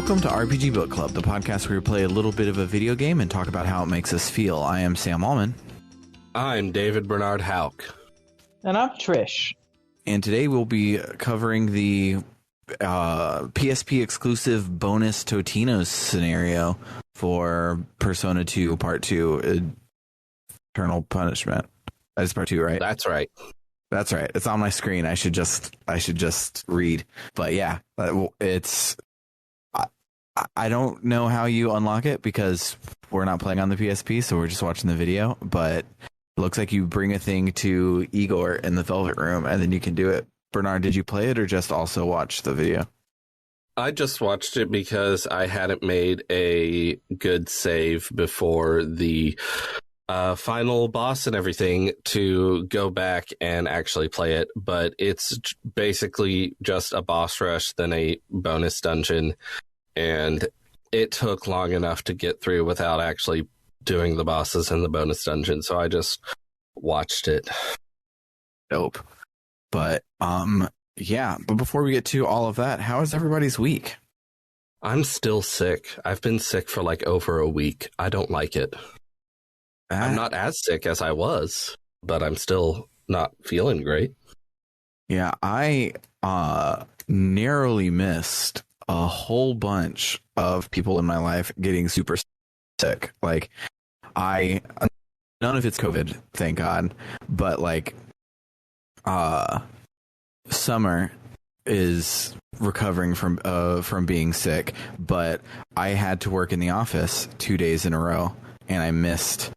Welcome to RPG Book Club, the podcast where we play a little bit of a video game and talk about how it makes us feel. I am Sam Allman. I'm David Bernard Hauk. And I'm Trish. And today we'll be covering the PSP-exclusive bonus Totinos scenario for Persona 2 Part 2, Eternal Punishment. That's Part 2, right? That's right. That's right. It's on my screen. I should just read. But yeah, it's... I don't know how you unlock it because we're not playing on the PSP, so we're just watching the video. But it looks like you bring a thing to Igor in the Velvet Room, and then you can do it. Bernard, did you play it or just also watch the video? I just watched it because I hadn't made a good save before the final boss and everything to go back and actually play it. But it's basically just a boss rush, then a bonus dungeon. And it took long enough to get through without actually doing the bosses in the bonus dungeon. So I just watched it. Dope. But, yeah. But before we get to all of that, how is everybody's week? I'm still sick. I've been sick for like over a week. I don't like it. I'm not as sick as I was, but I'm still not feeling great. Yeah, I narrowly missed a whole bunch of people in my life getting super sick. Like, none of it's COVID, thank God. But like, Summer is recovering from being sick, but I had to work in the office 2 days in a row, and I missed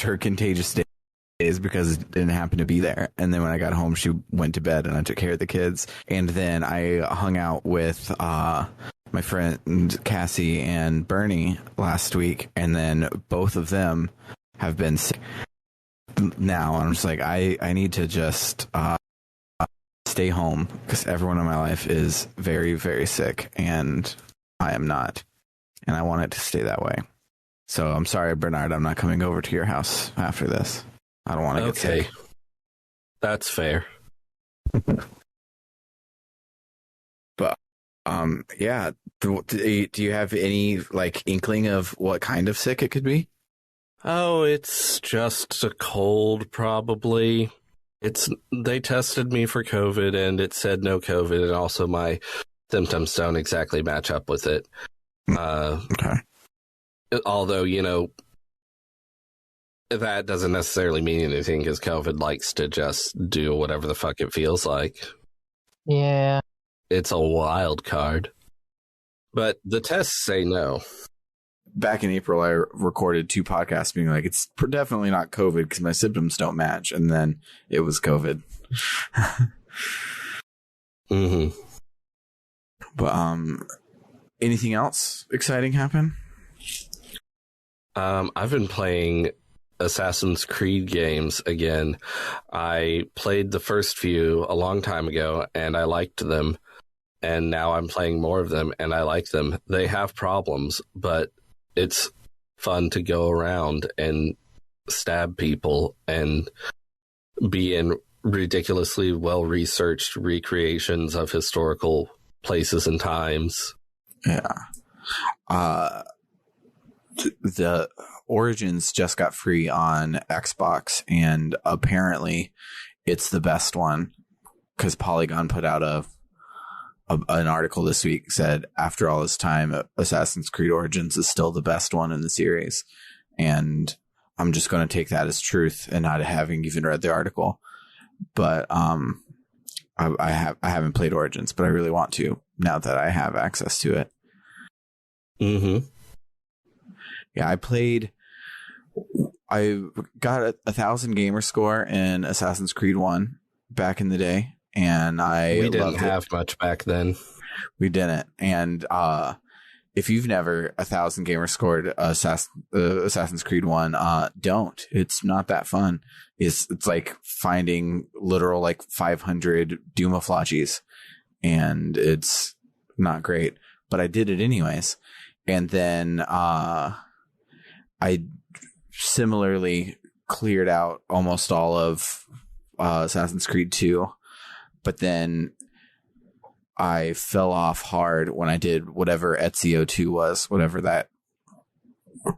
her contagious days because it didn't happen to be there. And then when I got home, she went to bed and I took care of the kids. And then I hung out with my friend Cassie and Bernie last week, and then both of them have been sick now. I'm just like, I need to just stay home because everyone in my life is very, very sick and I am not. And I want it to stay that way. So I'm sorry, Bernard, I'm not coming over to your house after this. I don't want to get sick. That's fair. But, yeah. Do you have any, like, inkling of what kind of sick it could be? Oh, it's just a cold, probably. They tested me for COVID, and it said no COVID, and also my symptoms don't exactly match up with it. Okay. Although, that doesn't necessarily mean anything because COVID likes to just do whatever the fuck it feels like. Yeah. It's a wild card. But the tests say no. Back in April, I recorded 2 podcasts being like, it's definitely not COVID because my symptoms don't match. And then it was COVID. Mm-hmm. But anything else exciting happen? I've been playing Assassin's Creed games again. I played the first few a long time ago, and I liked them. And now I'm playing more of them, and I like them. They have problems, but it's fun to go around and stab people and be in ridiculously well-researched recreations of historical places and times. Yeah. The Origins just got free on Xbox, and apparently it's the best one because Polygon put out an article this week said after all this time, Assassin's Creed Origins is still the best one in the series. And I'm just going to take that as truth and not having even read the article. But I haven't played Origins, but I really want to now that I have access to it. Mm-hmm. Yeah, I got a 1,000 gamer score in Assassin's Creed 1 back in the day, and we didn't have much back then. We didn't. And if you've never 1,000 gamer scored Assassin's Creed 1, don't. It's not that fun. It's like finding literal like 500 Doomaflagis, and it's not great. But I did it anyways. And then I similarly cleared out almost all of Assassin's Creed 2, but then I fell off hard when I did whatever Ezio 2 was, whatever that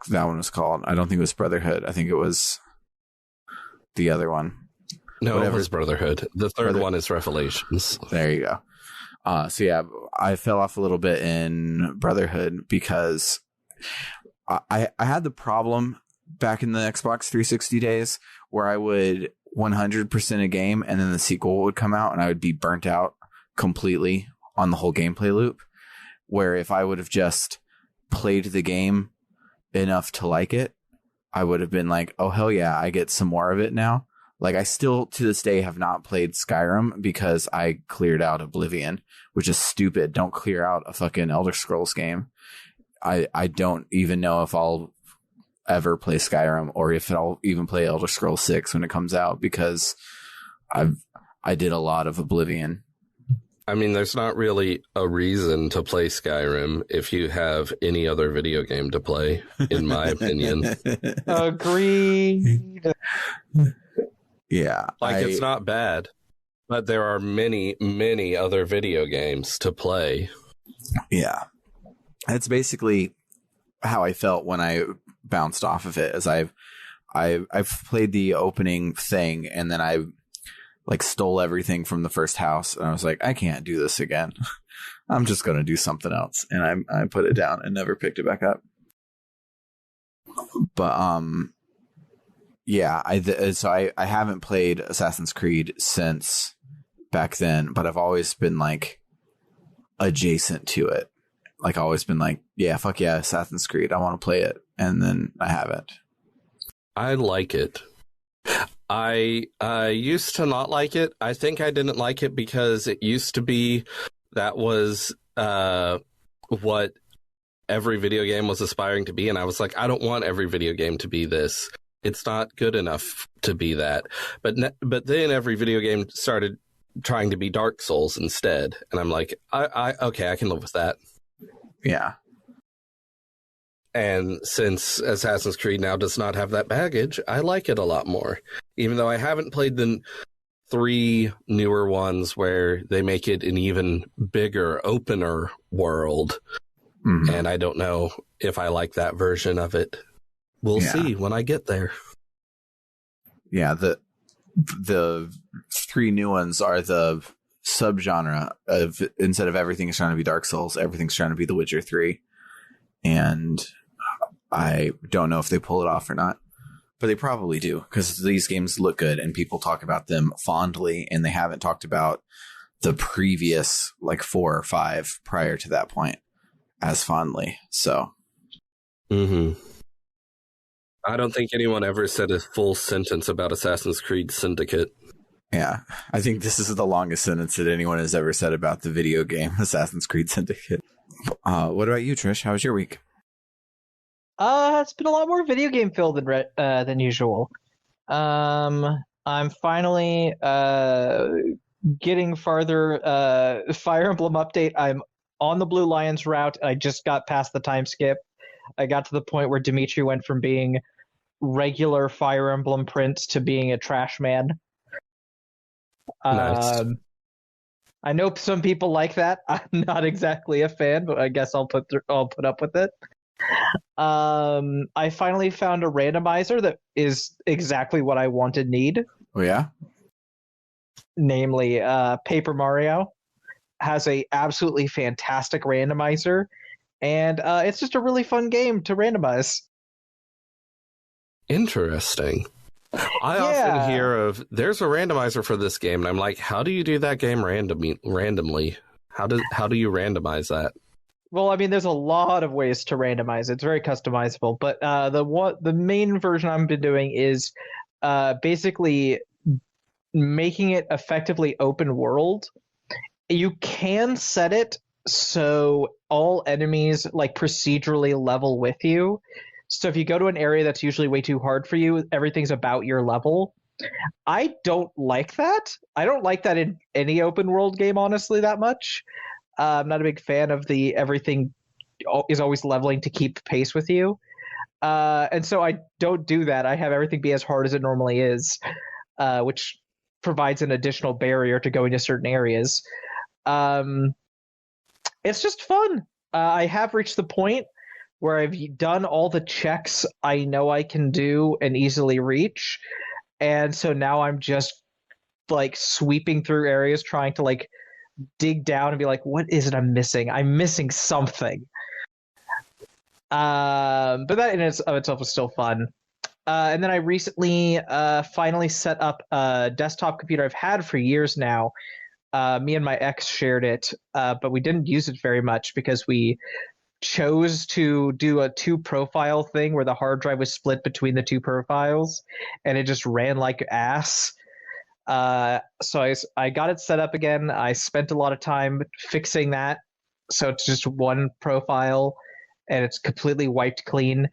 one was called. I don't think it was Brotherhood. I think it was the other one. No, Whatever. it was Brotherhood. The third one is Revelations. There you go. So yeah, I fell off a little bit in Brotherhood because I had the problem back in the Xbox 360 days where I would 100% a game and then the sequel would come out and I would be burnt out completely on the whole gameplay loop, where if I would have just played the game enough to like it, I would have been like, oh hell yeah, I get some more of it now. Like, I still to this day have not played Skyrim because I cleared out Oblivion, which is stupid. Don't clear out a fucking Elder Scrolls game. I don't even know if I'll ever play Skyrim or if I'll even play Elder Scrolls 6 when it comes out, because I did a lot of Oblivion. I mean, there's not really a reason to play Skyrim if you have any other video game to play, in my opinion. Agreed. Yeah. It's not bad, but there are many, many other video games to play. Yeah. That's basically how I felt when I bounced off of it, as I've played the opening thing and then I like stole everything from the first house and I was like, I can't do this again. I'm just going to do something else. And I put it down and never picked it back up. But, yeah, I haven't played Assassin's Creed since back then, but I've always been like adjacent to it. Like, always been like, yeah, fuck yeah, Assassin's Creed, I want to play it. And then I haven't. I like it. I used to not like it. I think I didn't like it because it used to be that was what every video game was aspiring to be. And I was like, I don't want every video game to be this. It's not good enough to be that. But then every video game started trying to be Dark Souls instead. And I'm like, okay, I can live with that. Yeah. And since Assassin's Creed now does not have that baggage, I like it a lot more. Even though I haven't played the 3 newer ones where they make it an even bigger, opener world. Mm-hmm. And I don't know if I like that version of it. We'll see when I get there. Yeah, the 3 new ones are the subgenre of, instead of everything's trying to be Dark Souls, everything's trying to be The Witcher 3. And I don't know if they pull it off or not, but they probably do, because these games look good and people talk about them fondly, and they haven't talked about the previous like 4 or 5 prior to that point as fondly. So I don't think anyone ever said a full sentence about Assassin's Creed Syndicate. Yeah, I think this is the longest sentence that anyone has ever said about the video game Assassin's Creed Syndicate. What about you, Trish? How was your week? It's been a lot more video game filled than usual. I'm finally getting farther. Fire Emblem update. I'm on the Blue Lions route. I just got past the time skip. I got to the point where Dimitri went from being regular Fire Emblem Prince to being a trash man. Nice. I know some people like that. I'm not exactly a fan, but I guess I'll put up with it. I finally found a randomizer that is exactly what I need. Oh yeah? Namely, Paper Mario has a absolutely fantastic randomizer, and it's just a really fun game to randomize. Interesting. I often hear of, there's a randomizer for this game, and I'm like, how do you do that game randomly? How do you randomize that? Well, I mean, there's a lot of ways to randomize it. It's very customizable, but the main version I've been doing is basically making it effectively open world. You can set it so all enemies like procedurally level with you. So if you go to an area that's usually way too hard for you, everything's about your level. I don't like that. I don't like that in any open world game, honestly, that much. I'm not a big fan of the everything is always leveling to keep pace with you. And so I don't do that. I have everything be as hard as it normally is, which provides an additional barrier to going to certain areas. It's just fun. I have reached the point where I've done all the checks I know I can do and easily reach, and so now I'm just like sweeping through areas trying to like dig down and be like, what is it I'm missing? I'm missing something. But that in of itself is still fun. And then I recently finally set up a desktop computer I've had for years now. Me and my ex shared it, but we didn't use it very much because we chose to do a two profile thing where the hard drive was split between the two profiles, and it just ran like ass. So I got it set up again. I spent a lot of time fixing that, so it's just one profile, and it's completely wiped clean.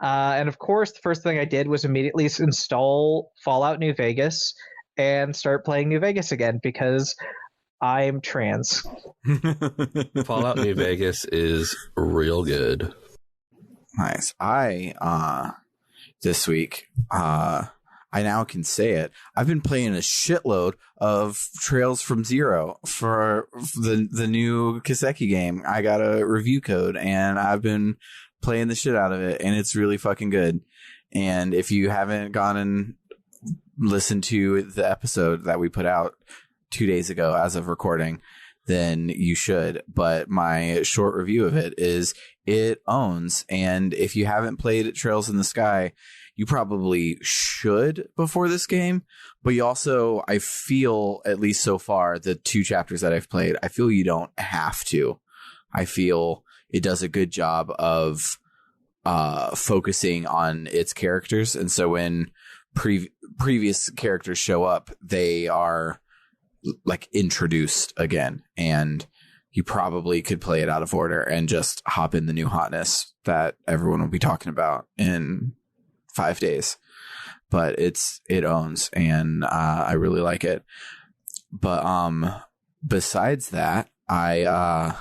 And of course, the first thing I did was immediately install Fallout New Vegas and start playing New Vegas again because I'm trans. Fallout New Vegas is real good. Nice. I this week I now can say it. I've been playing a shitload of Trails from Zero for the new Kiseki game. I got a review code and I've been playing the shit out of it, and it's really fucking good. And if you haven't gone and listened to the episode that we put out 2 days ago as of recording, then you should. But my short review of it is it owns. And if you haven't played Trails in the Sky, you probably should before this game. But you also, I feel, at least so far, the 2 chapters that I've played, I feel you don't have to. I feel it does a good job of focusing on its characters. And so when previous characters show up, they are like introduced again, and you probably could play it out of order and just hop in the new hotness that everyone will be talking about in 5 days. But it owns, and I really like it. But besides that, I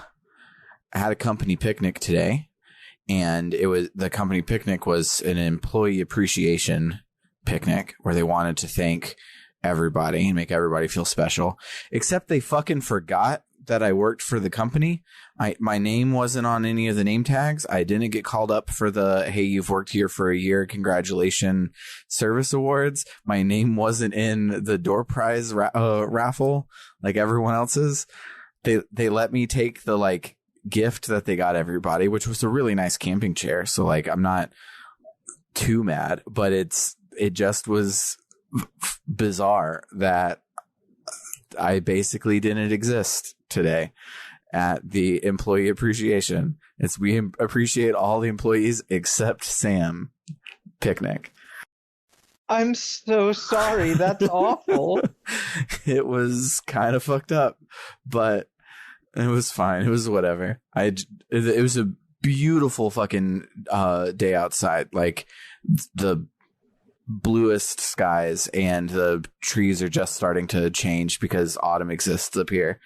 had a company picnic today, and the company picnic was an employee appreciation picnic where they wanted to thank everybody and make everybody feel special, except they fucking forgot that I worked for the company. My name wasn't on any of the name tags. I didn't get called up for the, hey, you've worked here for a year, congratulations service awards. My name wasn't in the door prize raffle like everyone else's. They let me take the like gift that they got everybody, which was a really nice camping chair. So like, I'm not too mad, but it just was bizarre that I basically didn't exist today at the employee appreciation. We appreciate all the employees except Sam picnic. I'm so sorry. That's awful. It was kind of fucked up, but it was fine. It was whatever. It was a beautiful fucking day outside. Like the bluest skies, and the trees are just starting to change because autumn exists up here.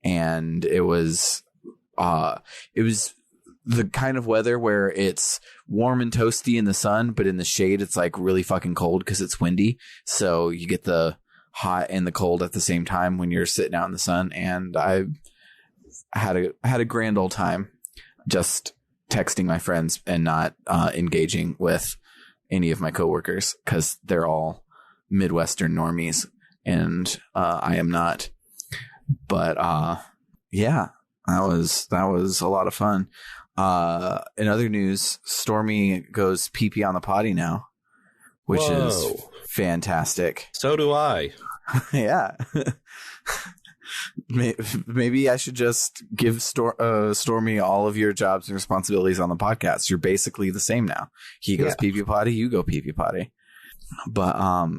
And it was the kind of weather where it's warm and toasty in the sun, but in the shade it's like really fucking cold because it's windy. So you get the hot and the cold at the same time when you're sitting out in the sun. And I had a grand old time just texting my friends and not engaging with any of my coworkers because they're all Midwestern normies and I am not. But yeah, that was a lot of fun. In other news, Stormy goes pee-pee on the potty now, which Whoa. is fantastic. So do I. Yeah. Maybe I should just give Stormy all of your jobs and responsibilities on the podcast. You're basically the same now. He goes pee-pee potty, you go pee-pee potty. But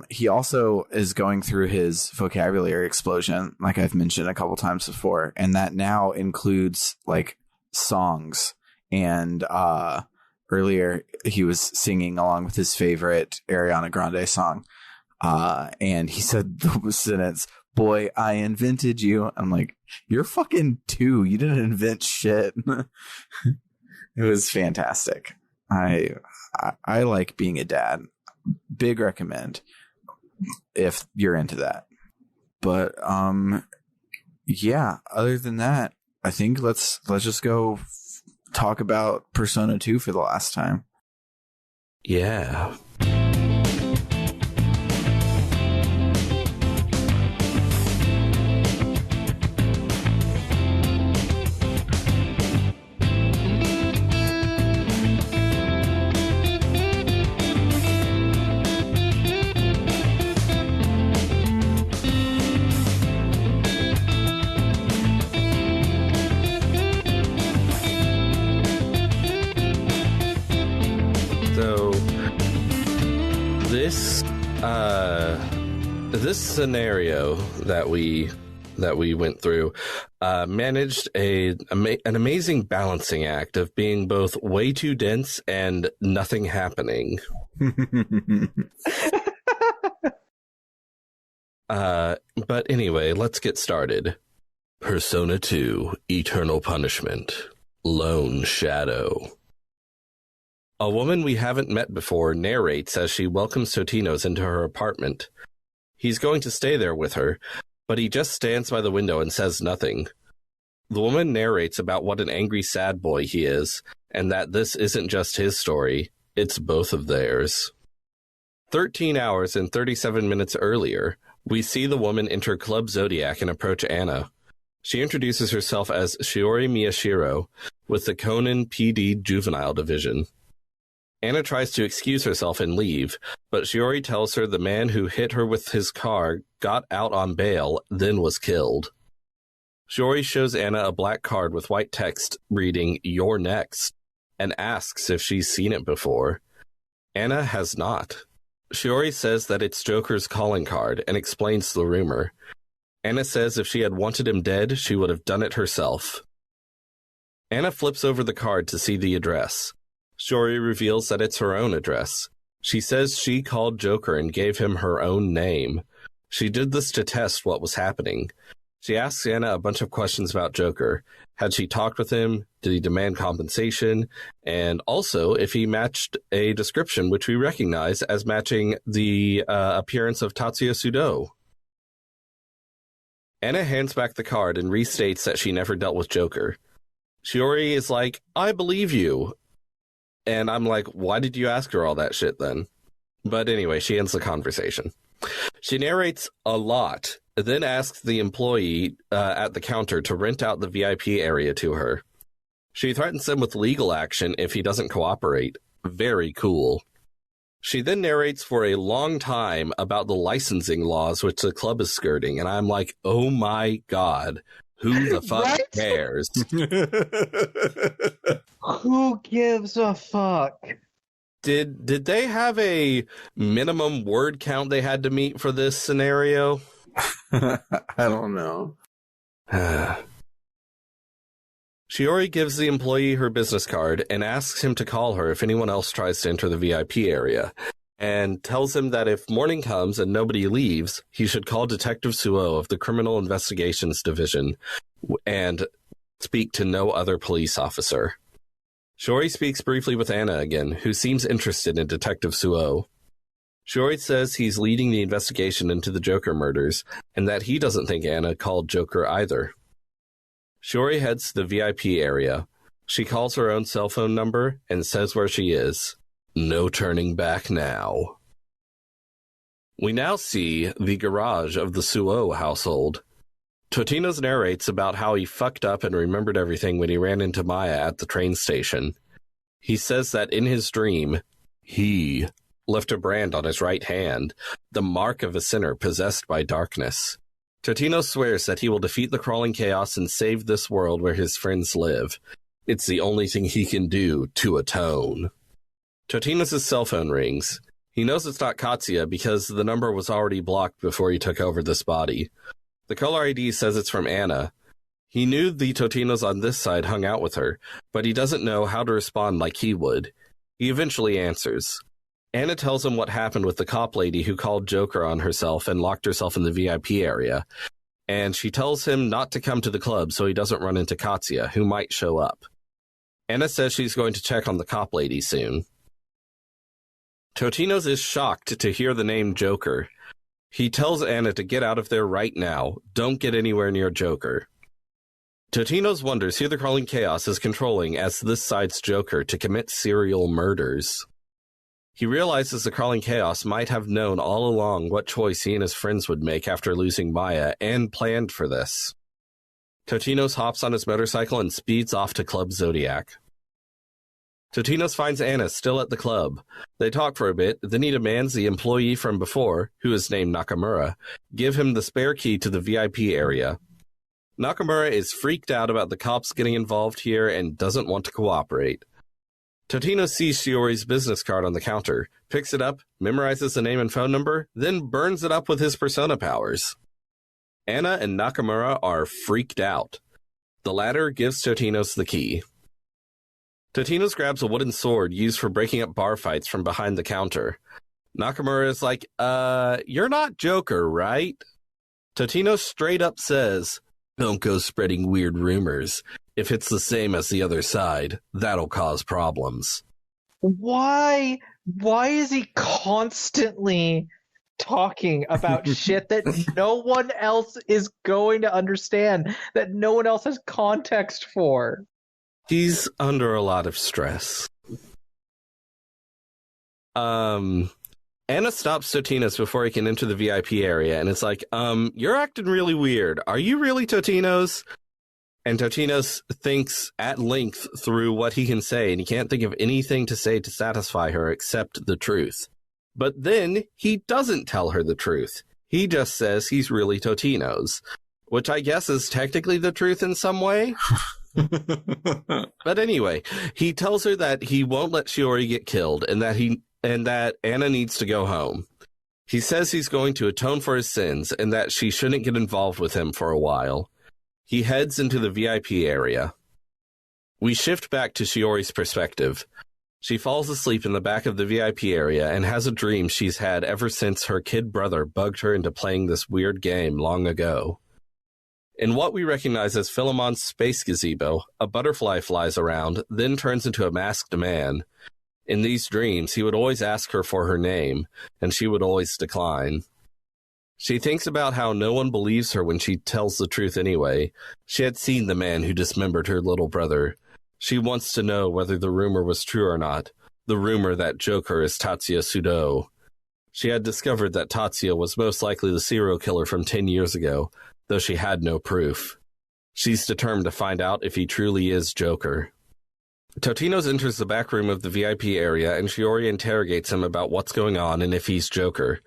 he also is going through his vocabulary explosion, like I've mentioned a couple times before, and that now includes like songs. And earlier he was singing along with his favorite Ariana Grande song, and he said the sentence, "Boy, I invented you." I'm like, you're fucking 2. You didn't invent shit. It was fantastic. I like being a dad. Big recommend if you're into that. But yeah, other than that, I think let's just go talk about Persona 2 for the last time. Yeah. This scenario that we went through managed an amazing balancing act of being both way too dense and nothing happening. But anyway, let's get started. Persona 2: Eternal Punishment. Lone Shadow. A woman we haven't met before narrates as she welcomes Totinos into her apartment. He's going to stay there with her, but he just stands by the window and says nothing. The woman narrates about what an angry sad boy he is, and that this isn't just his story, it's both of theirs. 13 hours and 37 minutes earlier, we see the woman enter Club Zodiac and approach Anna. She introduces herself as Shiori Miyashiro, with the Conan PD Juvenile Division. Anna tries to excuse herself and leave, but Shiori tells her the man who hit her with his car got out on bail, then was killed. Shiori shows Anna a black card with white text reading, "You're next," and asks if she's seen it before. Anna has not. Shiori says that it's Joker's calling card and explains the rumor. Anna says if she had wanted him dead, she would have done it herself. Anna flips over the card to see the address. Shiori reveals that it's her own address. She says she called Joker and gave him her own name. She did this to test what was happening. She asks Anna a bunch of questions about Joker. Had she talked with him? Did he demand compensation? And also if he matched a description which we recognize as matching the appearance of Tatsuya Sudo. Anna hands back the card and restates that she never dealt with Joker. Shiori is like, "I believe you." And I'm like, why did you ask her all that shit then? But anyway, she ends the conversation. She narrates a lot, then asks the employee at the counter to rent out the VIP area to her. She threatens him with legal action if he doesn't cooperate. Very cool. She then narrates for a long time about the licensing laws which the club is skirting, and I'm like, oh my god, who the fuck cares? Who gives a fuck? Did they have a minimum word count they had to meet for this scenario? I don't know. Shiori gives the employee her business card and asks him to call her if anyone else tries to enter the VIP area, and tells him that if morning comes and nobody leaves, he should call Detective Suo of the Criminal Investigations Division and speak to no other police officer. Shiori speaks briefly with Anna again, who seems interested in Detective Suo. Shiori says he's leading the investigation into the Joker murders, and that he doesn't think Anna called Joker either. Shiori heads to the VIP area. She calls her own cell phone number and says where she is. No turning back now. We now see the garage of the Suo household. Totinos narrates about how he fucked up and remembered everything when he ran into Maya at the train station. He says that in his dream, he left a brand on his right hand, the mark of a sinner possessed by darkness. Totinos swears that he will defeat the crawling chaos and save this world where his friends live. It's the only thing he can do to atone. Totinos' cell phone rings. He knows it's not Katsuya because the number was already blocked before he took over this body. The caller ID says it's from Anna. He knew the Totinos on this side hung out with her, but he doesn't know how to respond like he would. He eventually answers. Anna tells him what happened with the cop lady who called Joker on herself and locked herself in the VIP area, and she tells him not to come to the club so he doesn't run into Katsuya, who might show up. Anna says she's going to check on the cop lady soon. Totinos is shocked to hear the name Joker. He tells Anna to get out of there right now. Don't get anywhere near Joker. Totinos wonders who the crawling chaos is controlling as this side's Joker to commit serial murders. He realizes the crawling chaos might have known all along what choice he and his friends would make after losing Maya and planned for this. Totinos hops on his motorcycle and speeds off to Club Zodiac. Totinos finds Anna still at the club. They talk for a bit, then he demands the employee from before, who is named Nakamura, give him the spare key to the VIP area. Nakamura is freaked out about the cops getting involved here and doesn't want to cooperate. Totinos sees Shiori's business card on the counter, picks it up, memorizes the name and phone number, then burns it up with his persona powers. Anna and Nakamura are freaked out. The latter gives Totinos the key. Totinos grabs a wooden sword used for breaking up bar fights from behind the counter. Nakamura is like, you're not Joker, right? Totinos straight up says, don't go spreading weird rumors. If it's the same as the other side, that'll cause problems. Why is he constantly talking about shit that no one else is going to understand, that no one else has context for? He's under a lot of stress. Anna stops Totinos before he can enter the VIP area, and it's like, you're acting really weird. Are you really Totinos? And Totinos thinks at length through what he can say, and he can't think of anything to say to satisfy her except the truth. But then he doesn't tell her the truth. He just says he's really Totinos, which I guess is technically the truth in some way. But anyway, he tells her that he won't let Shiori get killed and that Anna needs to go home. He says he's going to atone for his sins and that she shouldn't get involved with him for a while. He heads into the VIP area. We shift back to Shiori's perspective. She falls asleep in the back of the VIP area and has a dream she's had ever since her kid brother bugged her into playing this weird game long ago. In what we recognize as Philemon's space gazebo, a butterfly flies around, then turns into a masked man. In these dreams, he would always ask her for her name, and she would always decline. She thinks about how no one believes her when she tells the truth anyway. She had seen the man who dismembered her little brother. She wants to know whether the rumor was true or not, the rumor that Joker is Tatsuya Sudo. She had discovered that Tatsuya was most likely the serial killer from 10 years ago, though she had no proof. She's determined to find out if he truly is Joker. Totinos enters the back room of the VIP area, and Shiori interrogates him about what's going on and if he's Joker.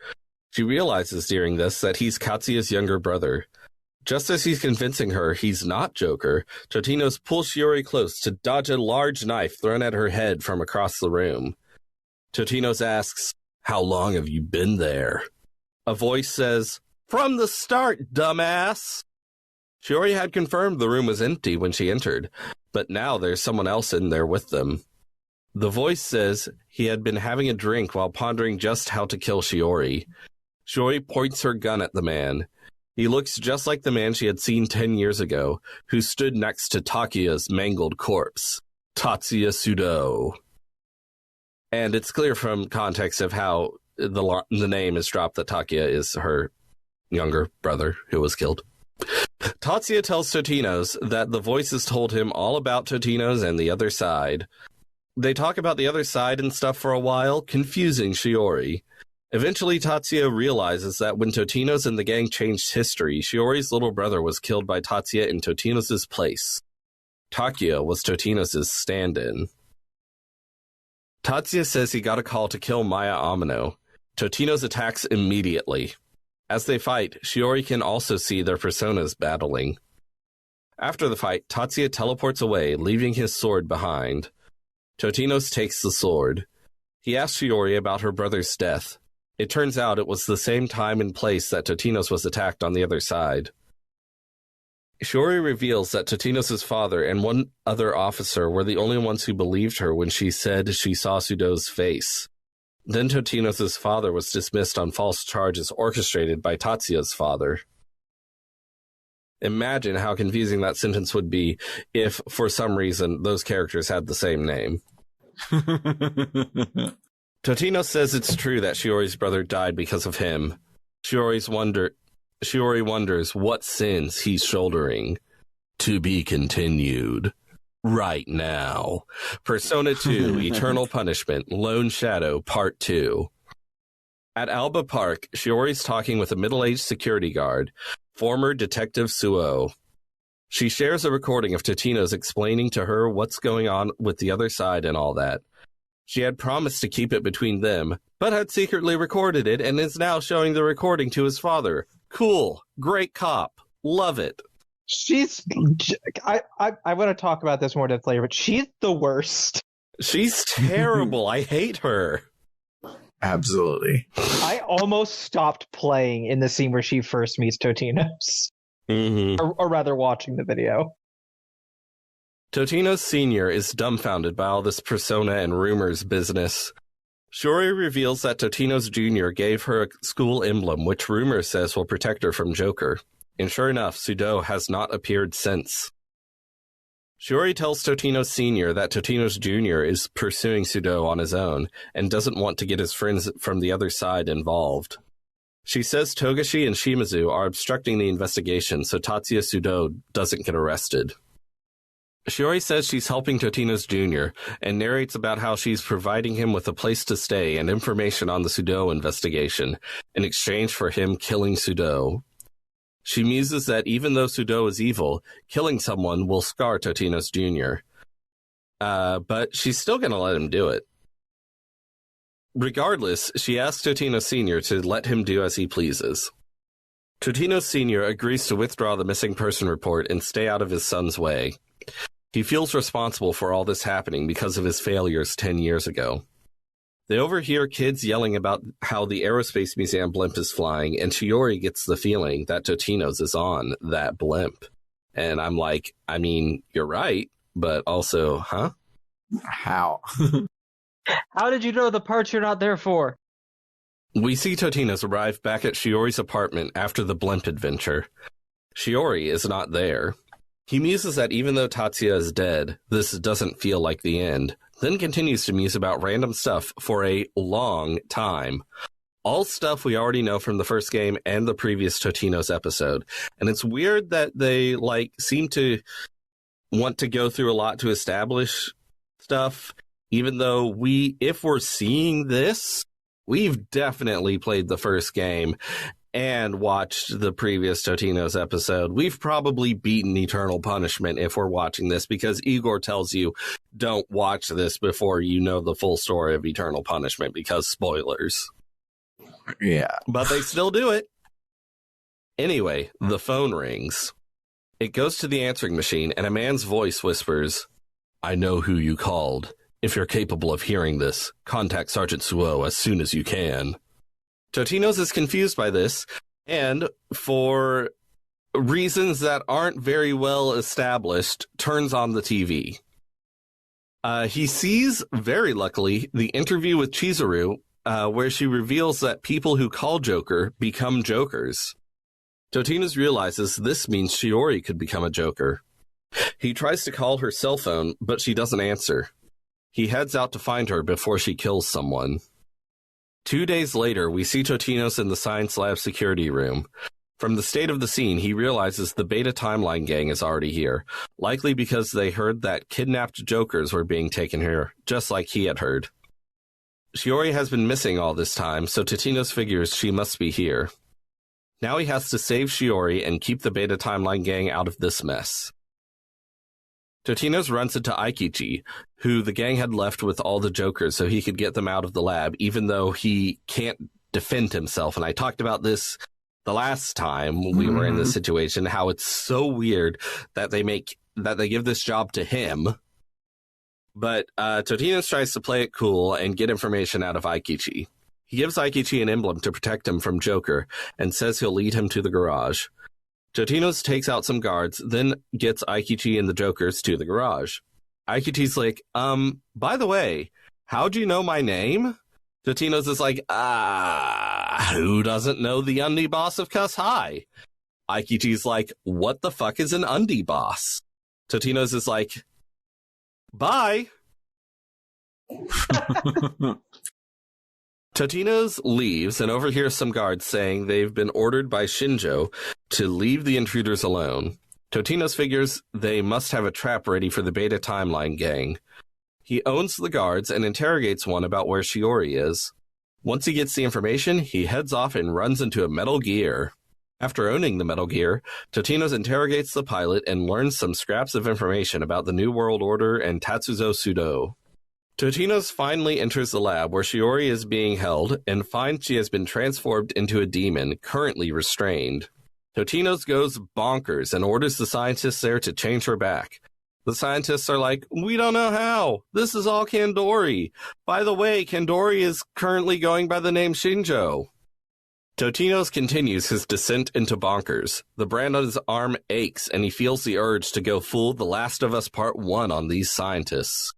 She realizes during this that he's Katsuya's younger brother. Just as he's convincing her he's not Joker, Totinos pulls Shiori close to dodge a large knife thrown at her head from across the room. Totinos asks, "How long have you been there?" A voice says, "From the start, dumbass!" Shiori had confirmed the room was empty when she entered, but now there's someone else in there with them. The voice says he had been having a drink while pondering just how to kill Shiori. Shiori points her gun at the man. He looks just like the man she had seen 10 years ago, who stood next to Takuya's mangled corpse, Tatsuya Sudo. And it's clear from context of how the name is dropped that Takuya is her younger brother who was killed. Tatsuya tells Totinos that the voices told him all about Totinos and the other side. They talk about the other side and stuff for a while, confusing Shiori. Eventually, Tatsuya realizes that when Totinos and the gang changed history, Shiori's little brother was killed by Tatsuya in Totinos' place. Takuya was Totinos' stand-in. Tatsuya says he got a call to kill Maya Amino. Totinos attacks immediately. As they fight, Shiori can also see their personas battling. After the fight, Tatsuya teleports away, leaving his sword behind. Totinos takes the sword. He asks Shiori about her brother's death. It turns out it was the same time and place that Totinos was attacked on the other side. Shiori reveals that Totinos' father and one other officer were the only ones who believed her when she said she saw Sudo's face. Then Totinos' father was dismissed on false charges orchestrated by Tatsuya's father. Imagine how confusing that sentence would be if, for some reason, those characters had the same name. Totinos says it's true that Shiori's brother died because of him. Shiori wonders what sins he's shouldering. To be continued. Right now. Persona 2, Eternal Punishment, Lone Shadow, Part 2. At Alba Park, Shiori's talking with a middle-aged security guard, former Detective Suo. She shares a recording of Totinos explaining to her what's going on with the other side and all that. She had promised to keep it between them, but had secretly recorded it and is now showing the recording to his father. Cool. Great cop. Love it. I want to talk about this more in later, but she's the worst. She's terrible. I hate her. Absolutely. I almost stopped playing in the scene where she first meets Totinos. Mm-hmm. Or rather, watching the video. Totinos Sr. is dumbfounded by all this persona and rumors business. Shiori reveals that Totinos Jr. gave her a school emblem, which rumor says will protect her from Joker. And sure enough, Sudo has not appeared since. Shiori tells Totinos Sr. that Totinos Jr. is pursuing Sudo on his own and doesn't want to get his friends from the other side involved. She says Togashi and Shimazu are obstructing the investigation so Tatsuya Sudo doesn't get arrested. Shiori says she's helping Totinos Jr. and narrates about how she's providing him with a place to stay and information on the Sudo investigation in exchange for him killing Sudo. She muses that even though Sudo is evil, killing someone will scar Totinos Jr. But she's still going to let him do it. Regardless, she asks Totinos Sr. to let him do as he pleases. Totinos Sr. agrees to withdraw the missing person report and stay out of his son's way. He feels responsible for all this happening because of his failures 10 years ago. They overhear kids yelling about how the Aerospace Museum blimp is flying, and Shiori gets the feeling that Totinos is on that blimp. And I'm like, I mean, you're right, but also, huh? How? How did you know the parts you're not there for? We see Totinos arrive back at Shiori's apartment after the blimp adventure. Shiori is not there. He muses that even though Tatsuya is dead, this doesn't feel like the end, then continues to muse about random stuff for a long time. All stuff we already know from the first game and the previous Totinos episode. And it's weird that they, seem to want to go through a lot to establish stuff, even though if we're seeing this, we've definitely played the first game and watched the previous Totinos episode. We've probably beaten Eternal Punishment if we're watching this, because Igor tells you, don't watch this before you know the full story of Eternal Punishment, because spoilers. Yeah. But they still do it. Anyway, the phone rings. It goes to the answering machine, and a man's voice whispers, I know who you called. If you're capable of hearing this, contact Sergeant Suo as soon as you can. Totinos is confused by this, and for reasons that aren't very well established, turns on the TV. He sees, very luckily, the interview with Chizuru, where she reveals that people who call Joker become Jokers. Totinos realizes this means Shiori could become a Joker. He tries to call her cell phone, but she doesn't answer. He heads out to find her before she kills someone. 2 days later, we see Totinos in the science lab security room. From the state of the scene, he realizes the Beta Timeline gang is already here, likely because they heard that kidnapped Jokers were being taken here, just like he had heard. Shiori has been missing all this time, so Totinos figures she must be here. Now he has to save Shiori and keep the Beta Timeline gang out of this mess. Totinos runs into Aikichi, who the gang had left with all the Jokers so he could get them out of the lab, even though he can't defend himself. And I talked about this the last time we were in this situation, how it's so weird that they give this job to him. But Totinos tries to play it cool and get information out of Aikichi. He gives Aikichi an emblem to protect him from Joker and says he'll lead him to the garage. Totinos takes out some guards, then gets Aikichi and the Jokers to the garage. Aikichi's like, by the way, how'd you know my name? Totinos is like, who doesn't know the undie boss of Cuss High? Aikichi's like, what the fuck is an undie boss? Totinos is like, bye. Totinos leaves and overhears some guards saying they've been ordered by Shinjo to leave the intruders alone. Totinos figures they must have a trap ready for the Beta Timeline gang. He owns the guards and interrogates one about where Shiori is. Once he gets the information, he heads off and runs into a Metal Gear. After owning the Metal Gear, Totinos interrogates the pilot and learns some scraps of information about the New World Order and Tatsuzo Sudo. Totinos finally enters the lab where Shiori is being held and finds she has been transformed into a demon, currently restrained. Totinos goes bonkers and orders the scientists there to change her back. The scientists are like, "We don't know how. This is all Kandori. By the way, Kandori is currently going by the name Shinjo." Totinos continues his descent into bonkers. The brand on his arm aches, and he feels the urge to go full The Last of Us Part 1 on these scientists.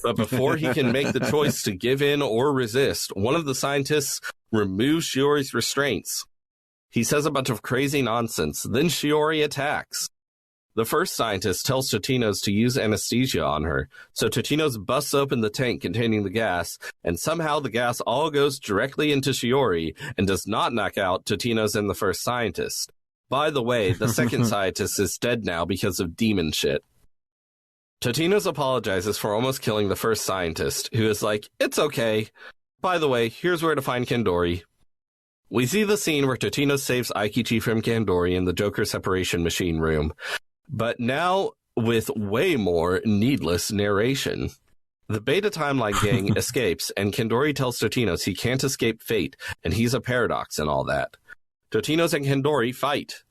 But before he can make the choice to give in or resist, one of the scientists removes Shiori's restraints. He says a bunch of crazy nonsense, then Shiori attacks. The first scientist tells Totinos to use anesthesia on her, so Totinos busts open the tank containing the gas, and somehow the gas all goes directly into Shiori and does not knock out Totinos and the first scientist. By the way, the second scientist is dead now because of demon shit. Totinos apologizes for almost killing the first scientist, who is like, "It's okay. By the way, here's where to find Kandori." We see the scene where Totinos saves Aikichi from Kandori in the Joker separation machine room, but now with way more needless narration. The Beta Timeline gang escapes, and Kandori tells Totinos he can't escape fate, and he's a paradox and all that. Totinos and Kandori fight.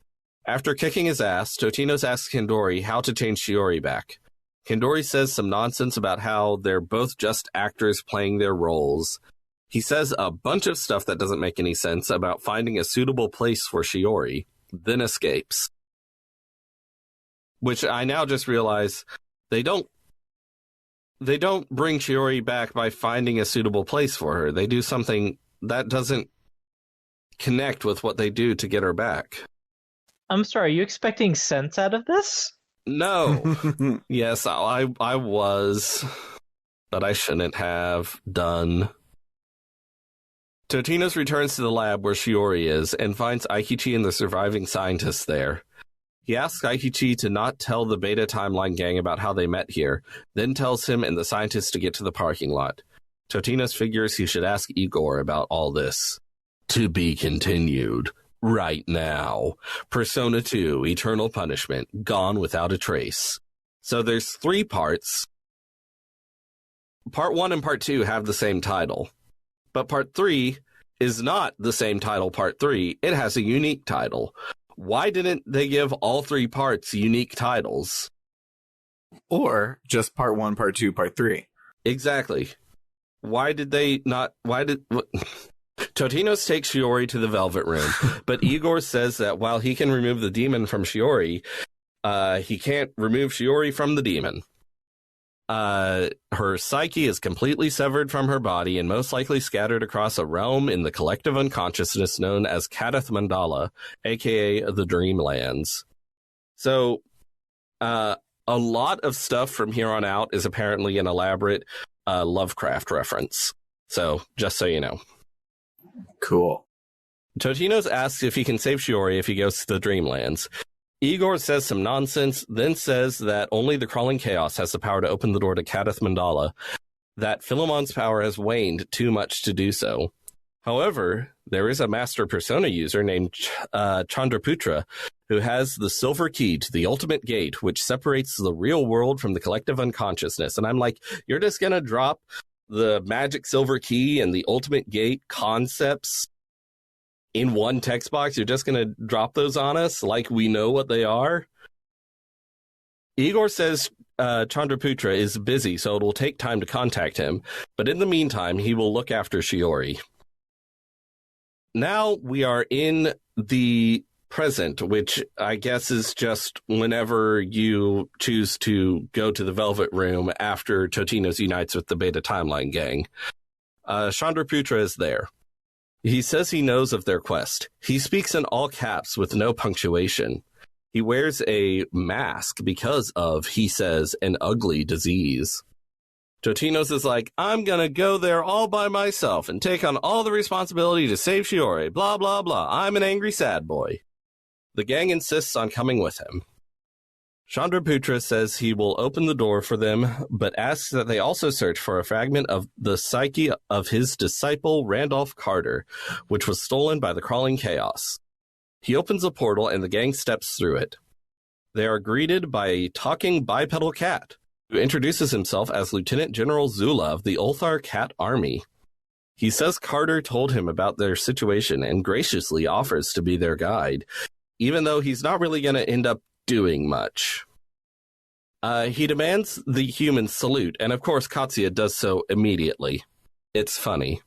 After kicking his ass, Totinos asks Kandori how to change Shiori back. Kandori says some nonsense about how they're both just actors playing their roles. He says a bunch of stuff that doesn't make any sense about finding a suitable place for Shiori, then escapes. Which I now just realize they don't bring Shiori back by finding a suitable place for her. They do something that doesn't connect with what they do to get her back. I'm sorry, are you expecting sense out of this? No. Yes, I was, but I shouldn't have done. Totinos returns to the lab where Shiori is and finds Aikichi and the surviving scientists there. He asks Aikichi to not tell the Beta Timeline gang about how they met here, then tells him and the scientists to get to the parking lot. Totinos figures he should ask Igor about all this. To be continued. Right now. Persona 2, Eternal Punishment, Gone Without a Trace. So there's 3 parts. Part 1 and Part 2 have the same title. But Part 3 is not the same title, Part 3. It has a unique title. Why didn't they give all 3 parts unique titles? Or just Part 1, Part 2, Part 3. Exactly. Why did they not... Totinos takes Shiori to the Velvet Room, but Igor says that while he can remove the demon from Shiori, he can't remove Shiori from the demon. Her psyche is completely severed from her body and most likely scattered across a realm in the collective unconsciousness known as Kadath Mandala, aka the Dreamlands. So, a lot of stuff from here on out is apparently an elaborate Lovecraft reference. So, just so you know. Cool. Totinos asks if he can save Shiori if he goes to the Dreamlands. Igor says some nonsense, then says that only the Crawling Chaos has the power to open the door to Kadath Mandala, that Philemon's power has waned too much to do so. However, there is a Master Persona user named Chandraputra who has the silver key to the ultimate gate, which separates the real world from the collective unconsciousness. And I'm like, you're just going to drop the magic silver key and the ultimate gate concepts in one text box? You're just going to drop those on us like we know what they are? Igor says Chandraputra is busy, so it will take time to contact him. But in the meantime, he will look after Shiori. Now we are in the present, which I guess is just whenever you choose to go to the Velvet Room after Totinos unites with the Beta Timeline gang. Chandraputra is there. He says he knows of their quest. He speaks in all caps with no punctuation. He wears a mask because of, he says, an ugly disease. Totinos is like, I'm gonna go there all by myself and take on all the responsibility to save Shiori, blah, blah, blah. I'm an angry sad boy. The gang insists on coming with him. Chandraputra says he will open the door for them, but asks that they also search for a fragment of the psyche of his disciple Randolph Carter, which was stolen by the Crawling Chaos. He opens a portal and the gang steps through it. They are greeted by a talking bipedal cat, who introduces himself as Lieutenant General Zula of the Ulthar Cat Army. He says Carter told him about their situation and graciously offers to be their guide, even though he's not really going to end up doing much. He demands the humans salute, and of course Katsuya does so immediately. It's funny.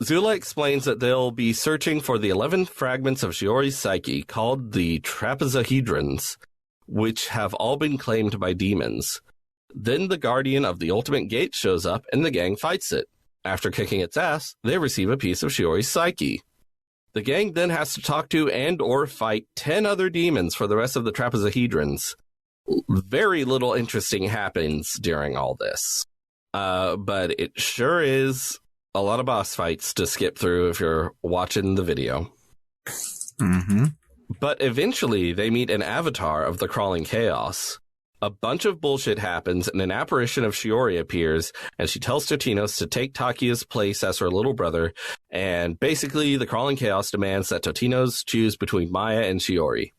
Zula explains that they'll be searching for the 11 fragments of Shiori's psyche called the trapezohedrons, which have all been claimed by demons. Then the guardian of the Ultimate Gate shows up and the gang fights it. After kicking its ass, they receive a piece of Shiori's psyche. The gang then has to talk to and or fight 10 other demons for the rest of the trapezohedrons. Very little interesting happens during all this. But it sure is a lot of boss fights to skip through if you're watching the video. Mm-hmm. But eventually they meet an avatar of the Crawling Chaos. A bunch of bullshit happens and an apparition of Shiori appears, and she tells Totinos to take Takiya's place as her little brother, and basically the Crawling Chaos demands that Totinos choose between Maya and Shiori.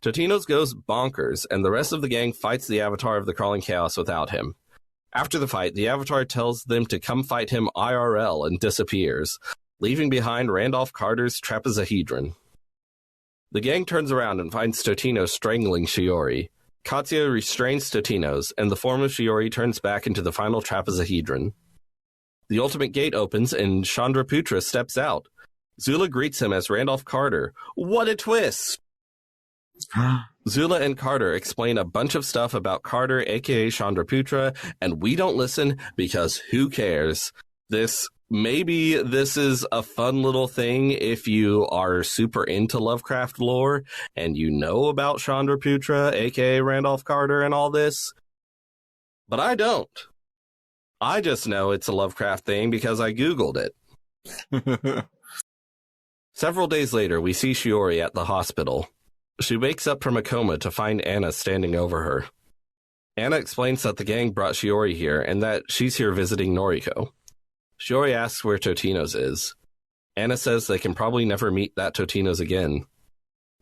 Totinos goes bonkers, and the rest of the gang fights the avatar of the Crawling Chaos without him. After the fight, the avatar tells them to come fight him IRL and disappears, leaving behind Randolph Carter's trapezohedron. The gang turns around and finds Totinos strangling Shiori. Katsuya restrains Totinos, and the form of Shiori turns back into the final trapezohedron. The Ultimate Gate opens, and Chandraputra steps out. Zula greets him as Randolph Carter. What a twist! Zula and Carter explain a bunch of stuff about Carter, aka Chandraputra, and we don't listen because who cares? Maybe this is a fun little thing if you are super into Lovecraft lore and you know about Chandraputra, aka Randolph Carter, and all this. But I don't. I just know it's a Lovecraft thing because I Googled it. Several days later, we see Shiori at the hospital. She wakes up from a coma to find Anna standing over her. Anna explains that the gang brought Shiori here and that she's here visiting Noriko. Shiori asks where Totinos is. Anna says they can probably never meet that Totinos again.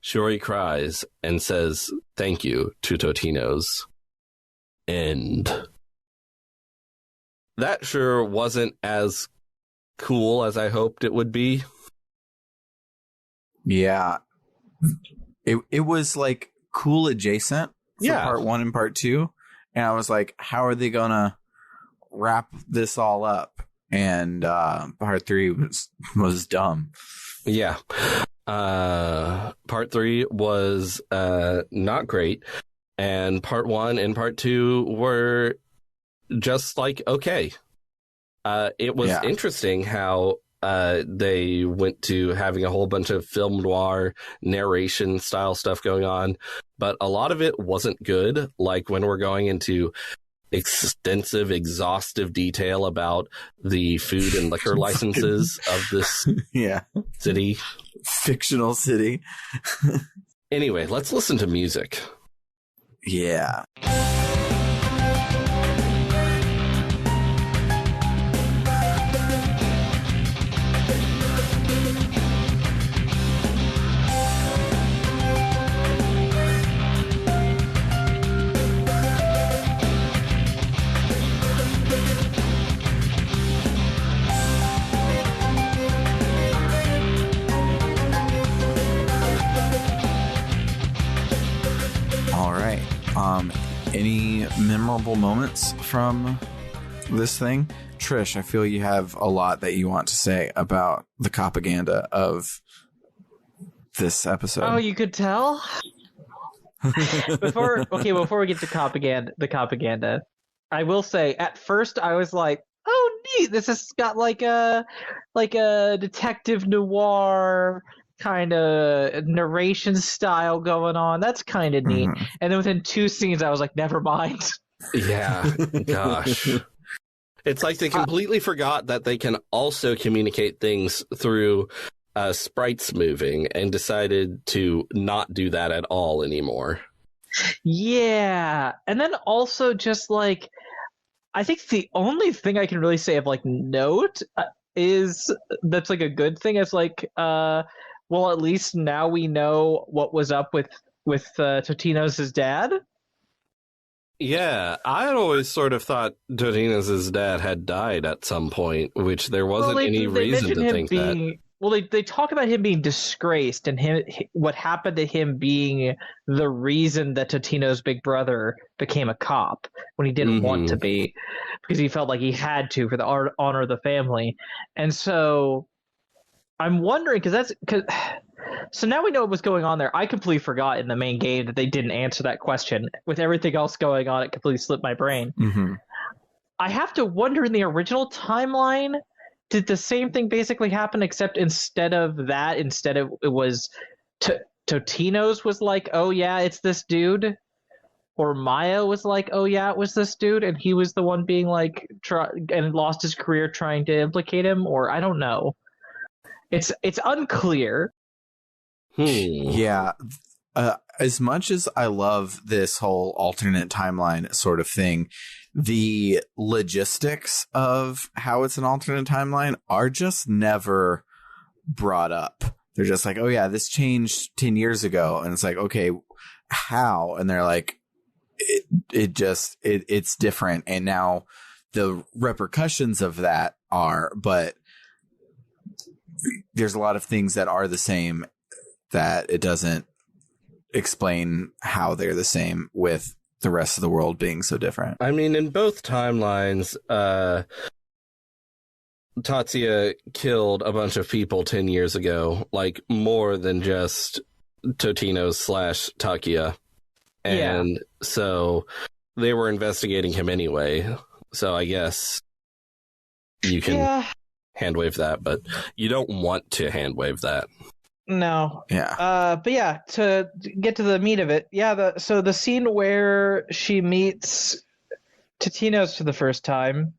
Shiori cries and says thank you to Totinos. End. That sure wasn't as cool as I hoped it would be. Yeah. It was like cool adjacent for part 1 and part 2. And I was like, how are they gonna wrap this all up? And part 3 was dumb. Yeah. Part 3 was not great. And part 1 and part 2 were just like, okay. It was interesting how they went to having a whole bunch of film noir narration style stuff going on, but a lot of it wasn't good. Like when we're going into extensive, exhaustive detail about the food and liquor licenses of this city. Fictional city. Anyway, let's listen to music. Yeah. Any memorable moments from this thing? Trish, I feel you have a lot that you want to say about the propaganda of this episode. Oh, you could tell? Before we get to the propaganda, I will say at first I was like, oh neat, this has got like a detective noir kind of narration style going on. That's kind of neat. Mm-hmm. And then within 2 scenes, I was like, never mind. Yeah, gosh. It's like they completely forgot that they can also communicate things through sprites moving and decided to not do that at all anymore. Yeah. And then also just like, I think the only thing I can really say of like note is that's like a good thing is like, well, at least now we know what was up with Totinos' dad. Yeah, I had always sort of thought Totinos' dad had died at some point, which there wasn't any reason to think that. Well, they talk about him being disgraced and what happened to him being the reason that Totino's big brother became a cop when he didn't want to be, because he felt like he had to for the honor of the family. And so I'm wondering, so now we know what was going on there. I completely forgot in the main game that they didn't answer that question. With everything else going on, it completely slipped my brain. Mm-hmm. I have to wonder, in the original timeline, did the same thing basically happen, except instead of it was Totinos was like, oh yeah, it's this dude, or Maya was like, oh yeah, it was this dude, and he was the one being like and lost his career trying to implicate him, or I don't know. It's unclear. Yeah. As much as I love this whole alternate timeline sort of thing, the logistics of how it's an alternate timeline are just never brought up. They're just like, oh yeah, this changed 10 years ago. And it's like, okay, how? And they're like, it's different. And now the repercussions of that but there's a lot of things that are the same that it doesn't explain how they're the same with the rest of the world being so different. I mean, in both timelines, Tatsuya killed a bunch of people 10 years ago, like more than just Totinos/Takuya. And so they were investigating him anyway. So I guess you can hand wave that, but you don't want to hand wave that. No. Yeah. But yeah, to get to the meat of it, so the scene where she meets Totinos for the first time,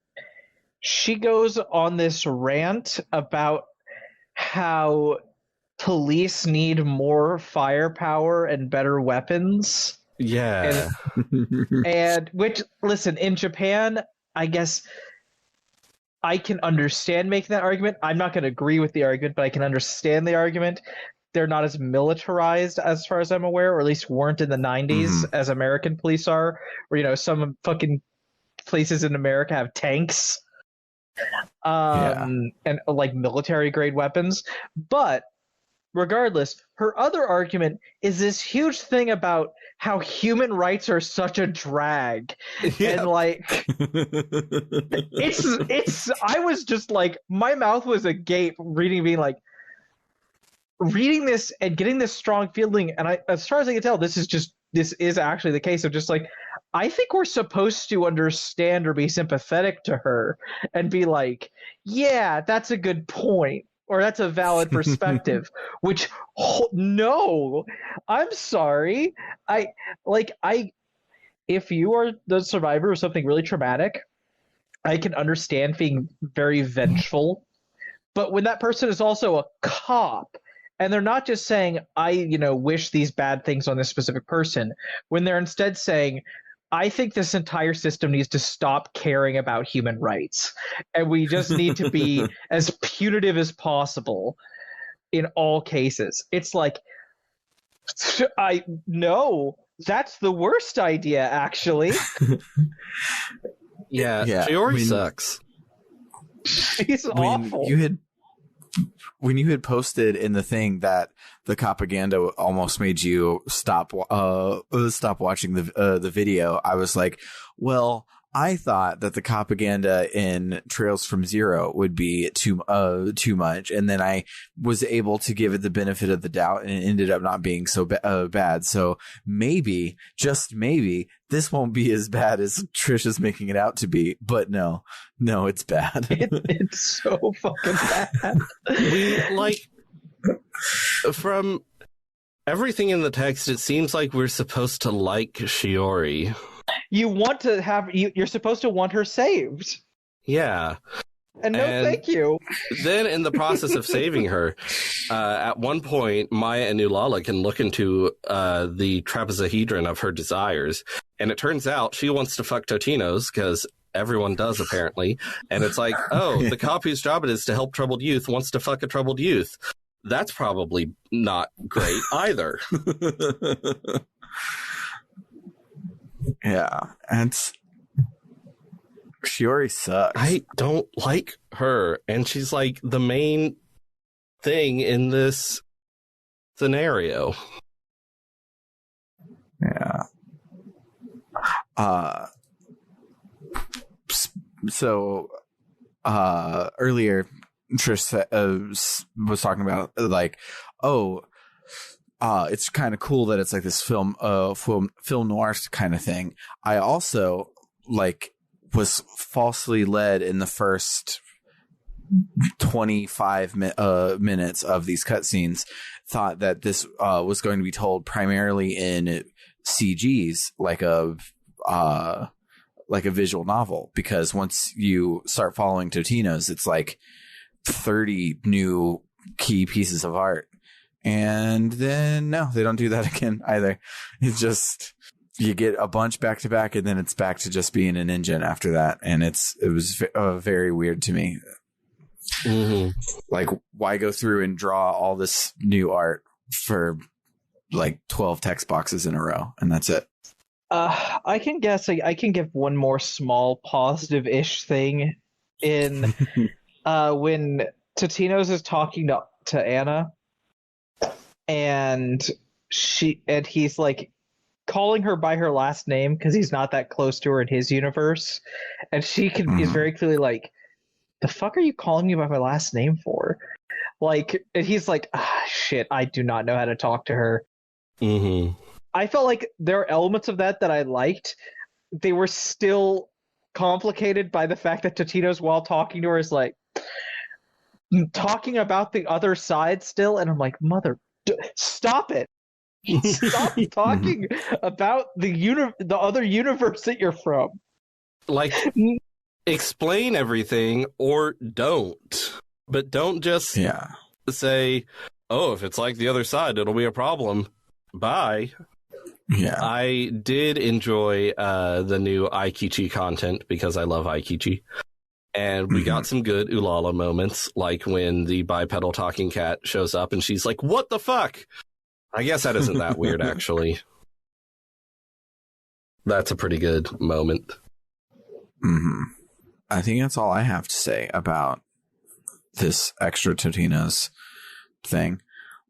she goes on this rant about how police need more firepower and better weapons. Yeah. And which, listen, in Japan, I guess I can understand making that argument. I'm not going to agree with the argument, but I can understand the argument. They're not as militarized, as far as I'm aware, or at least weren't in the 90s as American police are, where, some fucking places in America have tanks and like military grade weapons. But regardless, her other argument is this huge thing about how human rights are such a drag. And like it's I was just like, my mouth was agape reading this and getting this strong feeling, and as far as I can tell, this is actually the case of just like, I think we're supposed to understand or be sympathetic to her and be like, yeah, that's a good point, or that's a valid perspective. Which, no, I'm sorry. If you are the survivor of something really traumatic, I can understand being very vengeful. But when that person is also a cop, and they're not just saying, I, wish these bad things on this specific person, when they're instead saying, I think this entire system needs to stop caring about human rights, and we just need to be as punitive as possible in all cases. It's like, no, that's the worst idea, actually. Yeah, Shiori sucks. She's awful. When you had posted in the thing that the propaganda almost made you stop watching the video, I was like, well, I thought that the propaganda in Trails from Zero would be too much, and then I was able to give it the benefit of the doubt, and it ended up not being so bad. So maybe, just maybe, this won't be as bad as Trish is making it out to be. But no, it's bad. It's so fucking bad. From everything in the text, it seems like we're supposed to like Shiori. You want to have you're supposed to want her saved. Yeah. And no, thank you. Then, in the process of saving her, at one point, Maya and Ulala can look into the trapezohedron of her desires, and it turns out she wants to fuck Totinos because everyone does apparently. And it's like, oh, the cop whose job it is to help troubled youth wants to fuck a troubled youth. That's probably not great either. Yeah, and Shiori sucks. I don't like her, and she's like the main thing in this scenario. Yeah. So earlier Trish was talking about like, it's kind of cool that it's like this film noir kind of thing. I also was falsely led in the first 25 minutes of these cutscenes, thought that this was going to be told primarily in CGs, like a visual novel, because once you start following Totinos, it's like 30 new key pieces of art. And then no, they don't do that again either. It's just, you get a bunch back to back, and then it's back to just being an engine after that. And it was very weird to me. Mm-hmm. Like, why go through and draw all this new art for like 12 text boxes in a row, and that's it? I can guess. I can give one more small positive-ish thing in when Totinos is talking to Anna, and he's like calling her by her last name because he's not that close to her in his universe, and she is very clearly like, "The fuck are you calling me by my last name for?" Like, and he's like, "Shit, I do not know how to talk to her." Mm-hmm. I felt like there are elements of that I liked. They were still complicated by the fact that Totinos, while talking to her, is like talking about the other side still, and I'm like, stop it. Stop talking about the other universe that you're from. Like, explain everything or don't. But don't just say, oh, if it's like the other side, it'll be a problem. Bye. Yeah. I did enjoy the new Aikichi content because I love Aikichi. And we got some good Ulala moments, like when the bipedal talking cat shows up and she's like, what the fuck? I guess that isn't that weird, actually. That's a pretty good moment. Mm-hmm. I think that's all I have to say about this extra Totinos thing.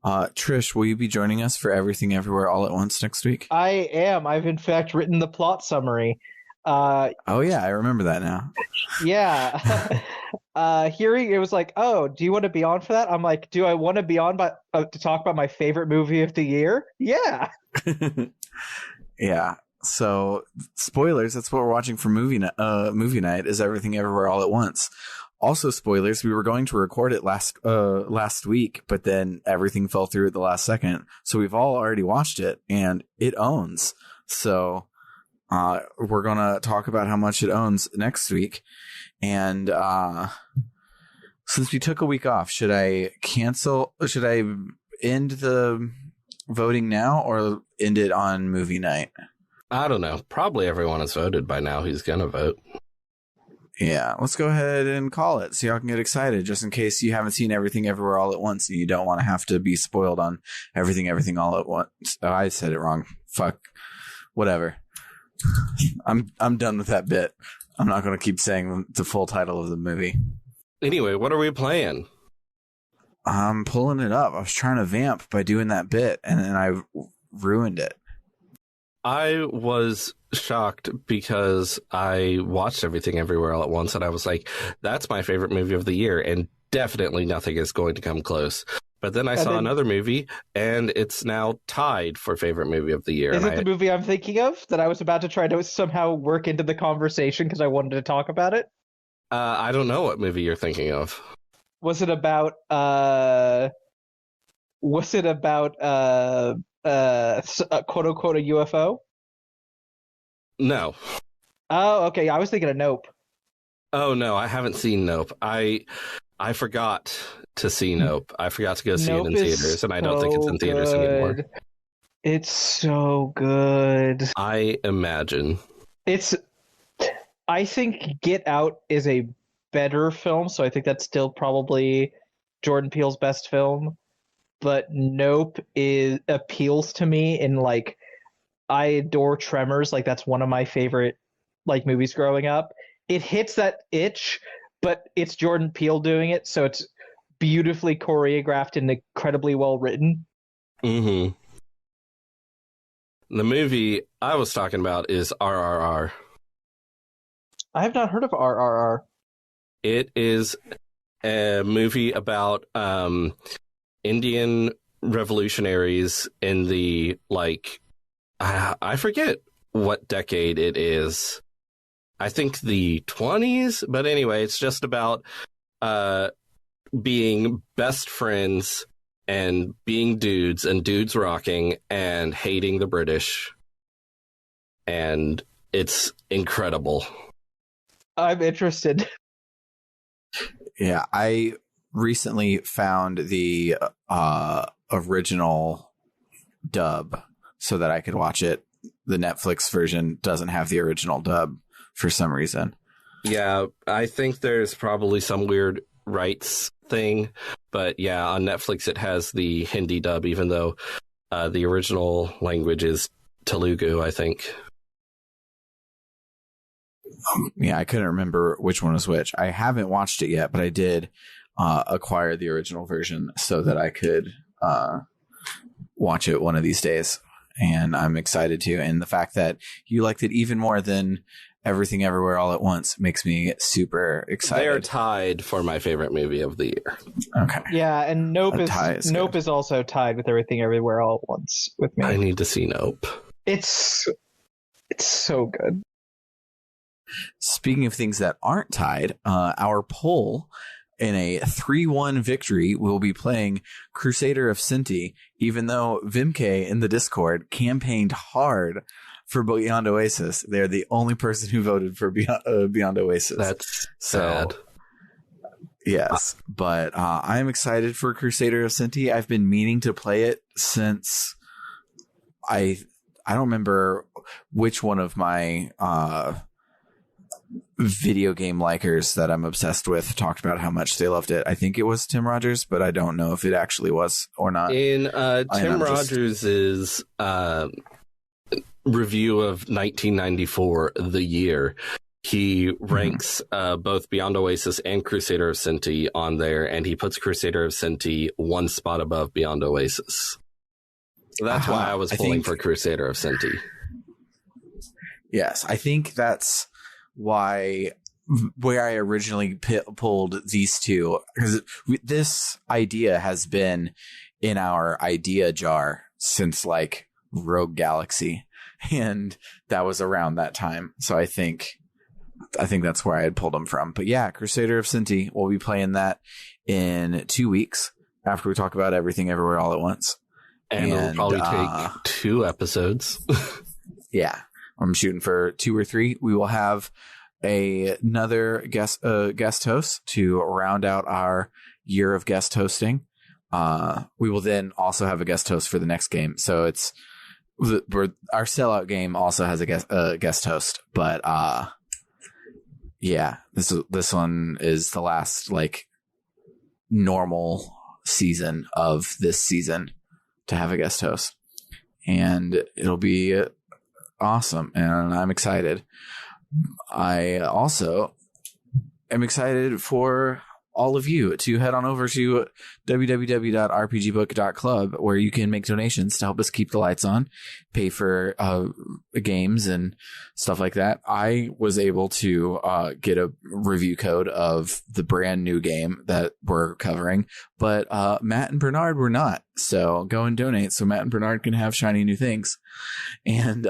Trish, will you be joining us for Everything Everywhere All at Once next week? I am. I've in fact written the plot summary. Oh yeah, I remember that now. Yeah. Hearing it was like, oh, do you want to be on for that? I'm like, do I want to be on to talk about my favorite movie of the year? Yeah. Yeah. So, spoilers, that's what we're watching for movie night is Everything Everywhere All at Once. Also, spoilers, we were going to record it last week, but then everything fell through at the last second. So we've all already watched it, and it owns. So we're going to talk about how much it owns next week. And since we took a week off, should I end the voting now or end it on movie night? I don't know. Probably everyone has voted by now who's going to vote. Yeah, let's go ahead and call it so y'all can get excited, just in case you haven't seen Everything Everywhere All at Once and you don't want to have to be spoiled on Everything All at Once. Oh, I said it wrong. Fuck. Whatever. I'm done with that bit. I'm not going to keep saying the full title of the movie. Anyway, what are we playing? I'm pulling it up. I was trying to vamp by doing that bit, and then I ruined it. I was shocked because I watched Everything Everywhere All at Once, and I was like, that's my favorite movie of the year, and definitely nothing is going to come close. But then I saw another movie, and it's now tied for favorite movie of the year. Is it the movie I'm thinking of that I was about to try to somehow work into the conversation because I wanted to talk about it? I don't know what movie you're thinking of. Was it about quote unquote a UFO? No. Oh, okay. I was thinking of Nope. Oh no, I haven't seen Nope. I forgot to see Nope. I forgot to go see it in theaters, and I don't think it's in theaters anymore. It's so good. I imagine. I think Get Out is a better film, so I think that's still probably Jordan Peele's best film. But Nope appeals to me in like, I adore Tremors. Like, that's one of my favorite like movies growing up. It hits that itch, but it's Jordan Peele doing it, so it's beautifully choreographed and incredibly well written. Mm-hmm. The movie I was talking about is RRR. I have not heard of RRR. It is a movie about Indian revolutionaries in the, like, I forget what decade it is. I think the 20s, but anyway, it's just about being best friends and being dudes and dudes rocking and hating the British. And it's incredible. I'm interested. Yeah, I recently found the original dub so that I could watch it. The Netflix version doesn't have the original dub for some reason. Yeah, I think there's probably some weird rights thing, but yeah, on Netflix it has the Hindi dub, even though the original language is Telugu, I think. Yeah, I couldn't remember which one was which. I haven't watched it yet, but I did acquire the original version so that I could watch it one of these days. And I'm excited to. And the fact that you liked it even more than Everything Everywhere All at Once makes me super excited. They're tied for my favorite movie of the year. Okay. Yeah, and Nope is also tied with Everything Everywhere All at Once with me. I need to see Nope. It's so good. Speaking of things that aren't tied, our poll in a 3-1 victory will be playing Crusader of Sinti, even though Vimke in the Discord campaigned hard for Beyond Oasis. They're the only person who voted for Beyond Oasis. That's sad. Yes, but I am excited for Crusader of Sinti. I've been meaning to play it since I don't remember which one of my video game likers that I'm obsessed with talked about how much they loved it. I think it was Tim Rogers, but I don't know if it actually was or not. In Tim Rogers' review of 1994, the year, he ranks both Beyond Oasis and Crusader of Sinti on there, and he puts Crusader of Sinti one spot above Beyond Oasis. So that's why I was pulling for Crusader of Sinti. Yes, I think that's where I originally pulled these two, because this idea has been in our idea jar since like Rogue Galaxy, and that was around that time. So I think that's where I had pulled them from. But yeah, Crusader of Sinti, we'll be playing that in 2 weeks after we talk about Everything Everywhere All at Once. And it'll probably take 2 episodes. Yeah. I'm shooting for 2 or 3. We will have another guest host to round out our year of guest hosting. We will then also have a guest host for the next game. So our sellout game also has a guest host. But yeah, this one is the last like normal season of this season to have a guest host, and it'll be awesome, and I'm excited. I also am excited for all of you to head on over to www.rpgbook.club, where you can make donations to help us keep the lights on, pay for games and stuff like that. I was able to get a review code of the brand new game that we're covering, but Matt and Bernard were not. So go and donate so Matt and Bernard can have shiny new things. And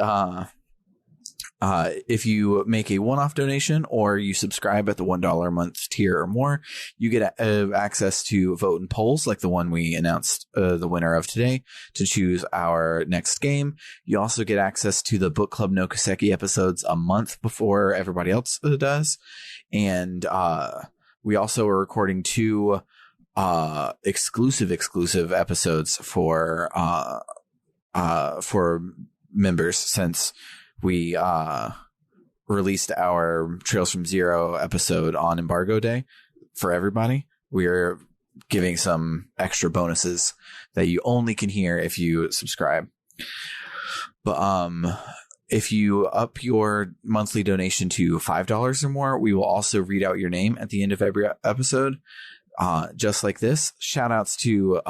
If you make a one-off donation or you subscribe at the $1 a month tier or more, you get access to vote in polls like the one we announced the winner of today to choose our next game. You also get access to the Book Club no Kaseki episodes a month before everybody else does. And we also are recording 2 exclusive episodes for members since we released our Trails from Zero episode on Embargo Day for everybody. We're giving some extra bonuses that you only can hear if you subscribe. But if you up your monthly donation to $5 or more, we will also read out your name at the end of every episode. Just like this. Shout outs to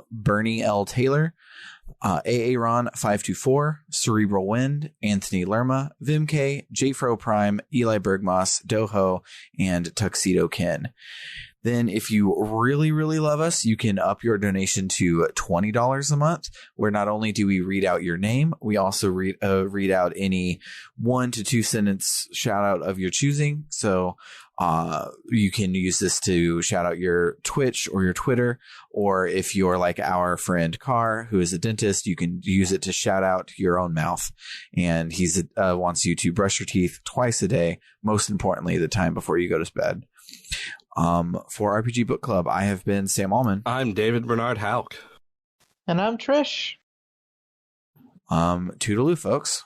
Bernie L. Taylor, Aaron 524, Cerebral Wind, Anthony Lerma, Vimk, Jfro Prime, Eli Bergmoss, Doho, and Tuxedo Ken. Then if you really, really love us, you can up your donation to $20 a month, where not only do we read out your name, we also read out any 1 to 2 sentence shout out of your choosing. So you can use this to shout out your Twitch or your Twitter, or if you're like our friend Carr, who is a dentist, you can use it to shout out your own mouth. And he's wants you to brush your teeth twice a day, most importantly, the time before you go to bed. For RPG Book Club, I have been Sam Allman. I'm David Bernard Hauk. And I'm Trish. Toodaloo, folks.